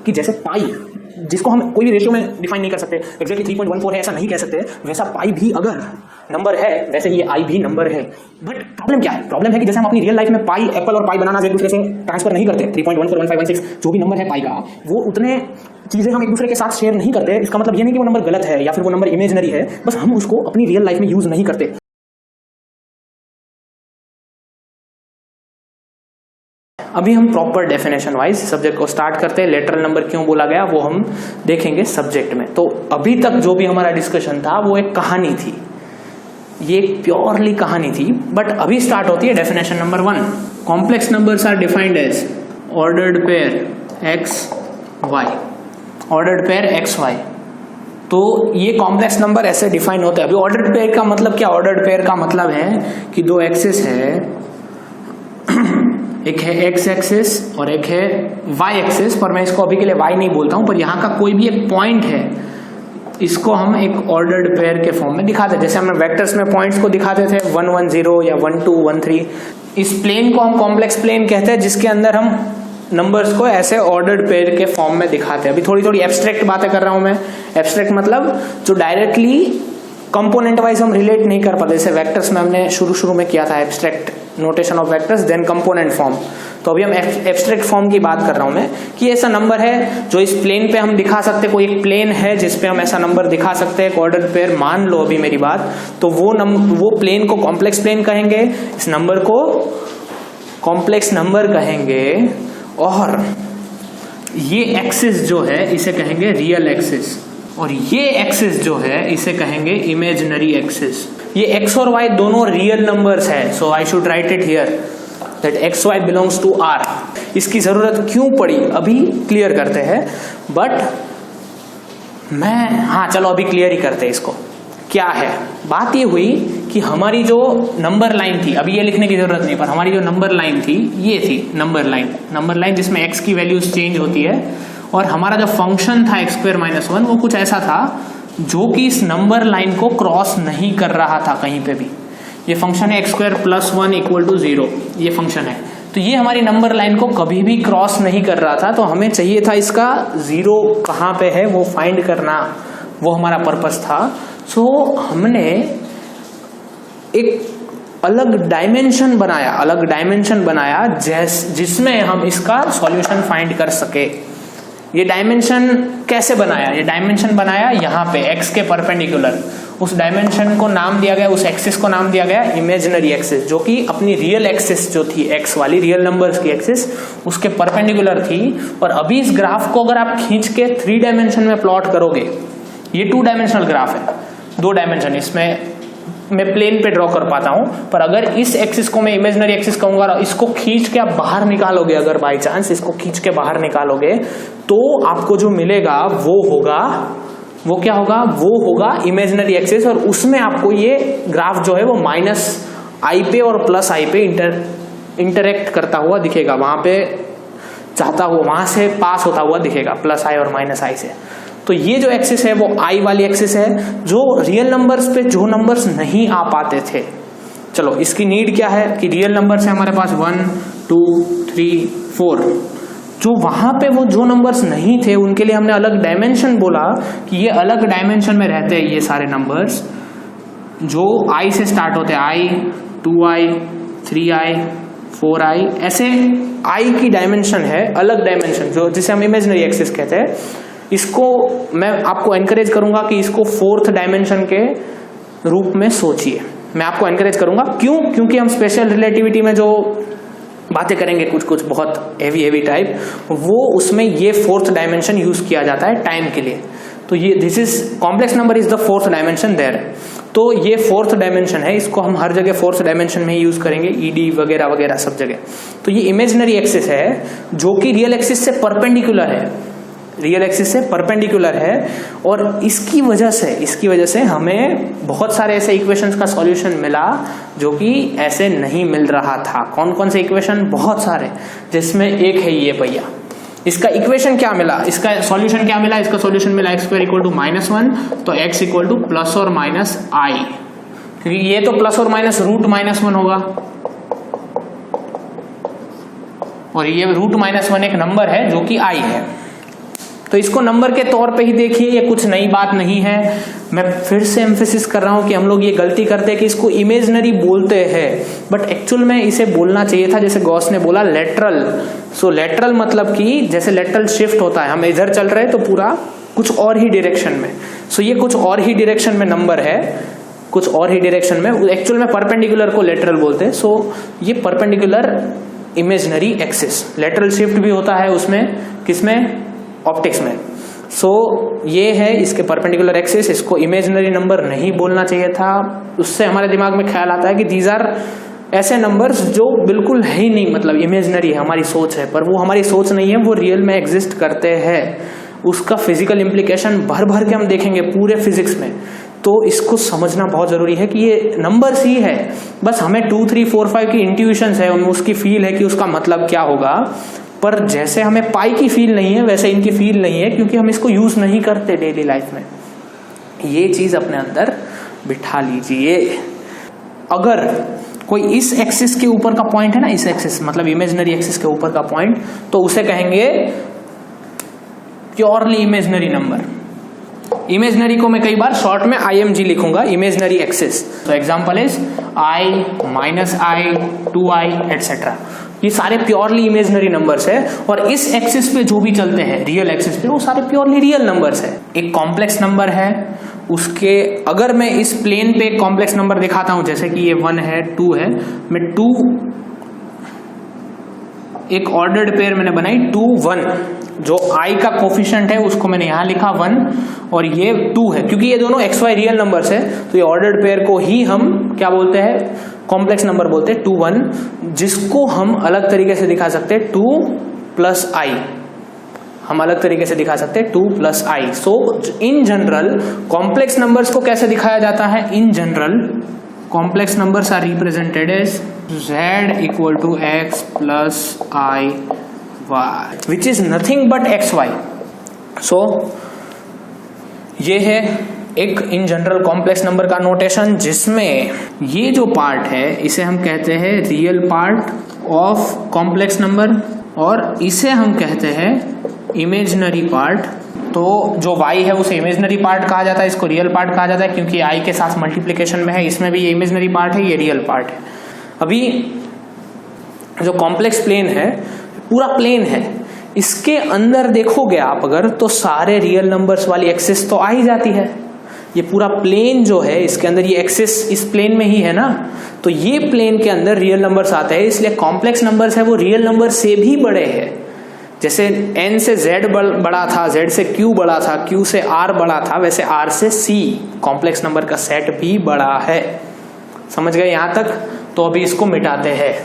कि जैसे पाई, जिसको हम कोई भी रेशियो में डिफाइन नहीं कर सकते, एक्जैक्टली 3.14 है ऐसा नहीं कह सकते, वैसा पाई भी अगर नंबर है वैसे ही ये आई भी नंबर है। बट प्रॉब्लम क्या है? प्रॉब्लम है कि जैसे हम अपनी रियल लाइफ में पाई, एप्पल और पाई बनाना एक दूसरे से ट्रांसफर नहीं करते, 3.141516 जो भी नंबर है पाई का, वो उतने चीजें हम एक दूसरे के साथ शेयर नहीं करते। इसका मतलब ये नहीं कि वो नंबर गलत है या फिर वो नंबर इमेजिनरी है, बस हम उसको अपनी रियल लाइफ में यूज नहीं करते। अभी हम प्रॉपर डेफिनेशन वाइज सब्जेक्ट को स्टार्ट करते हैं। लेटरल नंबर क्यों बोला गया वो हम देखेंगे सब्जेक्ट में। तो अभी तक जो भी हमारा डिस्कशन था वो एक कहानी थी, ये एक प्योरली कहानी थी। बट अभी स्टार्ट होती है definition number 1। Complex numbers are defined as ordered pair x y, ordered pair x y. तो ये कॉम्प्लेक्स नंबर ऐसे डिफाइन होते हैं। अभी ऑर्डर्ड पेयर का मतलब क्या? ऑर्डर्ड पेयर का मतलब है कि दो एक्सिस है, एक है एक्स एक्सिस और एक है वाई एक्सिस, पर मैं इसको अभी के लिए वाई नहीं बोलता हूं, पर यहाँ का कोई भी एक पॉइंट है, इसको हम एक ऑर्डर्ड पेयर के फॉर्म में दिखाते हैं। जैसे हम वेक्टर्स में पॉइंट्स को दिखाते थे 1 1 0 या 1 2 1 3। इस प्लेन को हम कॉम्प्लेक्स प्लेन कहते हैं, जिसके अंदर हम नंबर्स को ऐसे ऑर्डर्ड पेयर के फॉर्म में दिखाते हैं। अभी थोड़ी थोड़ी एब्स्ट्रैक्ट बातें कर रहा हूं मैं। एब्स्ट्रैक्ट मतलब जो डायरेक्टली कंपोनेंट वाइज हम रिलेट नहीं कर पाते, जैसे वेक्टर्स में हमने शुरू में किया था abstract notation of vectors then component form. तो अभी हम एब्स्ट्रैक्ट फॉर्म की बात कर रहा हूं मैं, कि ऐसा नंबर है जो इस प्लेन पे हम दिखा सकते हैं। कोई एक प्लेन है जिसपे हम ऐसा नंबर दिखा सकते हैं, ऑर्डर्ड पेयर मान लो अभी मेरी बात, तो वो प्लेन को कॉम्प्लेक्स प्लेन कहेंगे, इस नंबर को कॉम्प्लेक्स नंबर कहेंगे, और ये एक्सिस जो है इसे कहेंगे रियल एक्सिस, और ये एक्सिस जो है इसे कहेंगे इमेजिनरी एक्सिस। ये एक्स और वाई दोनों रियल नंबर्स है, so I should write it here that X Y belongs to R. इसकी जरूरत क्यों पड़ी अभी क्लियर करते हैं, बट चलो अभी क्लियर ही करते हैं इसको। क्या है बात? ये हुई कि हमारी जो नंबर लाइन थी, अभी ये लिखने की जरूरत नहीं, पर हमारी जो नंबर लाइन थी ये थी नंबर लाइन जिसमें एक्स की वैल्यूज चेंज होती है, और हमारा जो फंक्शन था x² - 1 वो कुछ ऐसा था जो कि इस नंबर लाइन को क्रॉस नहीं कर रहा था कहीं पे भी। ये फंक्शन है x² + 1 = 0, ये फंक्शन है। तो ये हमारी नंबर लाइन को कभी भी क्रॉस नहीं कर रहा था, तो हमें चाहिए था इसका 0 कहाँ पे है वो फाइंड करना, वो हमारा पर्पस था। सो हमने एक अलग डायमेंशन बनाया जिसमें हम इसका सॉल्यूशन फाइंड कर सके। ये डायमेंशन कैसे बनाया? ये डायमेंशन बनाया यहाँ पे x के परपेंडिकुलर। उस डायमेंशन को नाम दिया गया, उस एक्सिस को नाम दिया गया इमेजिनरी एक्सिस, जो कि अपनी रियल एक्सिस जो थी x वाली, रियल नंबर्स की एक्सिस, उसके परपेंडिकुलर थी। और अभी इस ग्राफ को अगर आप खींच के 3 डायमेंशन में प्लॉट करोगे, ये 2 डायमेंशनल ग्राफ है, 2 डायमेंशन, इसमें मैं प्लेन पे ड्रॉ कर पाता हूं, पर अगर इस एक्सिस को मैं इमेजिनरी एक्सिस कहूंगा, इसको खींच के आप बाहर निकालोगे, अगर बाय चांस इसको खींच के बाहर निकालोगे, तो आपको जो मिलेगा वो क्या होगा? वो होगा इमेजिनरी एक्सिस। और उसमें आपको ये ग्राफ जो है वो -i पे और +i पे इंटरेक्ट करता हुआ दिखेगा, वहां पे जाता हुआ, वहां से पास होता हुआ दिखेगा, +i और -i से। तो ये जो एक्सिस है वो i वाली एक्सिस है, जो रियल नंबर्स पे जो नंबर्स नहीं आ पाते थे। चलो इसकी नीड क्या है कि रियल नंबर्स है हमारे पास 1 2 3 4, जो वहां पे वो जो नंबर्स नहीं थे उनके लिए हमने अलग डायमेंशन बोला कि ये अलग डायमेंशन में रहते हैं ये सारे नंबर्स जो i से स्टार्ट होते हैं, i 2i 3i 4i, ऐसे i की डायमेंशन है, अलग डायमेंशन जो जिसे हम इमेजिनरी एक्सिस कहते हैं। इसको मैं आपको एनकरेज करूंगा कि इसको 4th डायमेंशन के रूप में सोचिए, मैं आपको एनकरेज करूंगा। क्यों? क्योंकि हम स्पेशल रिलेटिविटी में जो बातें करेंगे कुछ बहुत हेवी टाइप, वो उसमें ये 4th डायमेंशन यूज किया जाता है टाइम के लिए। तो ये this is complex number is the 4th dimension there. तो ये 4th डायमेंशन है, इसको हम हर जगह 4th डायमेंशन में ही यूज करेंगे, ईडी वगैरह वगैरह सब जगह। तो ये इमेजिनरी एक्सिस है जो कि रियल एक्सिस से परपेंडिकुलर है, रियल एक्सिस से परपेंडिकुलर है, और इसकी वजह से हमें बहुत सारे ऐसे इक्वेशंस का सॉल्यूशन मिला जो कि ऐसे नहीं मिल रहा था। कौन कौन से इक्वेशन? बहुत सारे, जिसमें एक है ये भैया। इसका इक्वेशन क्या मिला? इसका सॉल्यूशन क्या मिला? इसका सॉल्यूशन मिला x² = -1, तो x = +or -i, क्योंकि ये तो प्लस और माइनस √-1 होगा, और ये √-1 एक नंबर है जो कि i है। तो इसको नंबर के तौर पे ही देखिए, ये कुछ नई बात नहीं है। मैं फिर से एम्फेसिस कर रहा हूं कि हम लोग ये गलती करते हैं कि इसको इमेजनरी बोलते हैं, बट एक्चुअल में इसे बोलना चाहिए था जैसे गॉस ने बोला लेटरल। सो लेटरल मतलब कि जैसे लेटरल शिफ्ट होता है, हम इधर चल रहे हैं तो पूरा कुछ और ही डायरेक्शन में। सो ये कुछ और ही डायरेक्शन में नंबर है, कुछ और ही डायरेक्शन में। एक्चुअल में परपेंडिकुलर को लेटरल बोलते हैं। सो ये perpendicular imaginary axis, lateral shift भी होता है उसमें, किसमें, ऑप्टिक्स में। सो ये है इसके परपेंडिकुलर एक्सिस, इसको इमेजनरी नंबर नहीं बोलना चाहिए था। उससे हमारे दिमाग में ख्याल आता है कि दीज आर ऐसे नंबर्स जो बिल्कुल है ही नहीं, मतलब इमेजनरी है, हमारी सोच है, पर वो हमारी सोच नहीं है, वो रियल में एग्जिस्ट करते हैं। उसका फिजिकल इम्प्लीकेशन भर भर के हम देखेंगे पूरे फिजिक्स में। तो इसको समझना बहुत जरूरी है कि ये नंबर्स ही है, बस हमें 2, 3, 4, 5 की इंट्यूशंस है, उसकी फील है कि उसका मतलब क्या होगा, पर जैसे हमें पाई की फील नहीं है वैसे इनकी फील नहीं है, क्योंकि हम इसको यूज नहीं करते डेली लाइफ में। ये चीज अपने अंदर बिठा लीजिए। अगर कोई इस एक्सिस के ऊपर का पॉइंट है ना, इस एक्सिस मतलब इमेजिनरी एक्सिस के ऊपर का पॉइंट, तो उसे कहेंगे प्योरली इमेजिनरी नंबर। इमेजिनरी को मैं कई बार शॉर्ट में IMG लिखूंगा, इमेजिनरी एक्सिस। तो example is I, -I, 2I etcetera. ये सारे प्योरली इमेजिनरी नंबर्स है, और इस एक्सिस पे जो भी चलते हैं रियल एक्सिस पे, वो सारे प्योरली रियल नंबर्स है। एक कॉम्प्लेक्स नंबर है, उसके अगर मैं इस प्लेन पे एक कॉम्प्लेक्स नंबर दिखाता हूं, जैसे कि ये 1 है, 2 है, मैं 2 एक ऑर्डर्ड पेयर मैंने बनाई 2, 1, जो I का कोफिशिएंट है उसको मैंने यहां लिखा 1, और ये 2 है, क्योंकि ये दोनों XY रियल नंबर्स है, तो ये ऑर्डर्ड पेयर को ही हम क्या बोलते हैं, कॉम्प्लेक्स नंबर बोलते हैं, 2, 1, जिसको हम अलग तरीके से दिखा सकते हैं 2 + I, हम अलग तरीके से दिखा सकते हैं 2 + I। So in general complex numbers को कैसे दिखाया जाता है, in general complex numbers are represented as Z = X + I y, which is nothing but xy। सो ये है एक इन जनरल कॉम्प्लेक्स नंबर का नोटेशन, जिसमें ये जो पार्ट है इसे हम कहते हैं real part of complex number, और इसे हम कहते हैं इमेजिनरी पार्ट। तो जो y है उसे इमेजिनरी पार्ट कहा जाता है, इसको रियल पार्ट कहा जाता है, क्योंकि I के साथ मल्टीप्लिकेशन में है, इसमें भी ये इमेजिनरी पार्ट है, ये रियल पार्ट है। अभी जो कॉम्प्लेक्स प्लेन है पूरा प्लेन है, इसके अंदर देखोगे आप अगर, तो सारे रियल नंबर्स वाली एक्सिस तो आ ही जाती है। ये पूरा प्लेन जो है इसके अंदर ये एक्सिस इस प्लेन में ही है ना, तो ये प्लेन के अंदर रियल नंबर्स आते हैं, इसलिए कॉम्प्लेक्स नंबर्स है वो रियल नंबर से भी बड़े हैं। जैसे n से z बड़ा था, z से q बड़ा था, q से r बड़ा था, वैसे r से c कॉम्प्लेक्स नंबर का सेट भी बड़ा है। समझ गए यहां तक? तो अभी इसको मिटाते हैं।